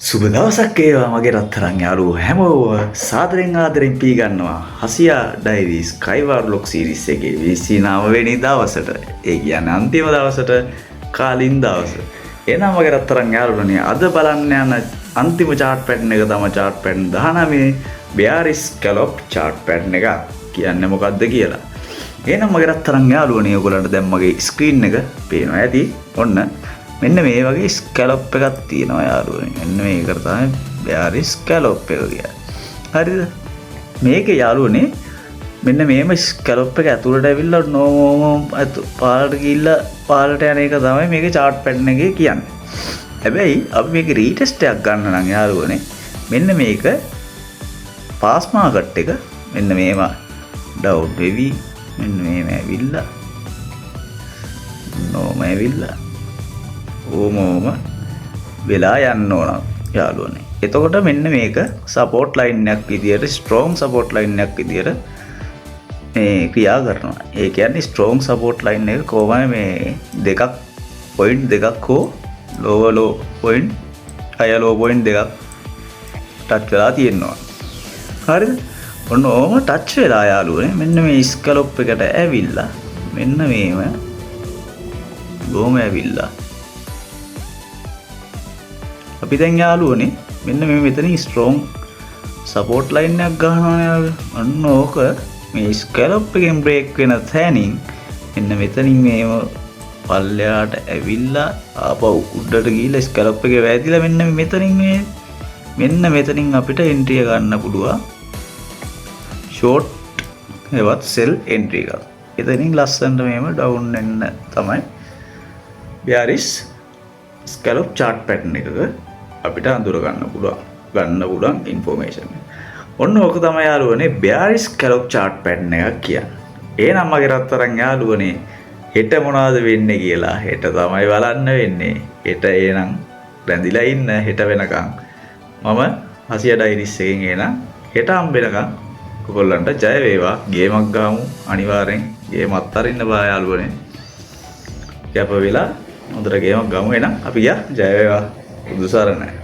සුබ දවසක් වේවා මගේ රත්තරන් යාළුවෝ හැමෝම සාදරෙන් ආදරෙන් පිළිගන්නවා හසියා ඩයිරිස් කයිවාර් ලොක් සීරීස් එකේ 29 වෙනි දවසට. ඒ කියන්නේ අන්තිම දවසට කාලින් දවස. එහෙනම් මගේ රත්තරන් යාළුවනේ අද බලන්න යන අන්තිම chart pattern එක තමයි chart pattern 19 bearish scallop chart pattern එක. කියන්නේ මොකක්ද කියලා. එහෙනම් මගේ රත්තරන් යාළුවනේ ඔයගොල්ලන්ට දැන් මගේ ස්ක්‍රීන් එක පේනවා ඇති. ඔන්න මෙන්න මේ වගේ ස්කැලොප් එකක් තියෙනවා යාළුවනේ. මෙන්න මේකට තමයි bearish scallop එක කියන්නේ. හරිද? මේකේ යාළුවනේ මෙන්න මේම ස්කැලොප් එක ඇතුළට ඇවිල්ලා පාලට ගිහිල්ලා පාලට යන එක තමයි මේකේ chart pattern එකේ කියන්නේ. හැබැයි අපි මේක රීටෙස්ට් එකක් ගන්න නම් යාළුවනේ මෙන්න මේක පාස් මාකට් එක මෙන්න මේම ඩවුන් වෙවි මෙන්න මේම ඇවිල්ලා නෝම ඇවිල්ලා ඕම වෙලා යන්න ඕන යාළුවනේ. එතකොට මෙන්න මේක සපෝට් ලයින් එකක් විදියට ස්ට්‍රෝං සපෝට් ලයින් එකක් විදියට මේ ක්‍රියා කරනවා. ඒ කියන්නේ ස්ට්‍රෝං සපෝට් ලයින් එක කොහොමද මේ දෙකක් පොයින්ට් දෙකක් හෝ ලෝ පොයින්ට් හයි ලෝ පොයින්ට් දෙකක් ටච් වෙලා තියෙනවා. හරිද? ඔන්න ඕම ටච් වෙලා යාළුවනේ මෙන්න මේ ස්කැලොප් එකට ඇවිල්ලා මෙන්න මේම බොහොම ඇවිල්ලා අපි දැන් යාළුවනේ මෙන්න මේ මෙතනින් ස්ට්‍රෝං සපෝට් ලයින් එකක් ගන්නවා යාළුවෝ. අන්න ඕක මේ ස්කැලොප් එකෙන් බ්‍රේක් වෙන තැනින් මෙන්න මෙතනින් මේව පල්ලෙහාට ඇවිල්ලා ආපහු උඩට ගිහිල්ලා ස්කැලොප් එකේ වැදිලා මෙන්න මෙතනින් අපිට එන්ට්‍රි එක ගන්න පුළුවන්. ෂෝට් එවත් සෙල් එන්ට්‍රි එකක්. එතනින් ලස්සනට මේව ඩවුන් වෙන්න තමයි bearish scallop chart pattern එකක අපිට අඳුර ගන්න පුළුවන් information. ඔන්න ඕක තමයි යාළුවනේ bearish scallop chart pattern එකක් කියන්නේ. එහෙනම් මගේ රත්තරන් යාළුවනේ හෙට මොනවද වෙන්නේ කියලා හෙට තමයි බලන්න වෙන්නේ. හෙට එනං රැඳිලා ඉන්න හෙට වෙනකන් මම හසියා ඩයිරිස් එකෙන් එනං හෙට හම්බෙනකන් ඔයගොල්ලන්ට ජය වේවා. ගේමක් ගාමු අනිවාර්යෙන්. ගේම අත්තරින්න බෑ යාළුවනේ. කැප වෙලා හොඳට ගේමක් ගමු. එහෙනම් අපි ගියා ජය වේවා. බුදු සරණයි.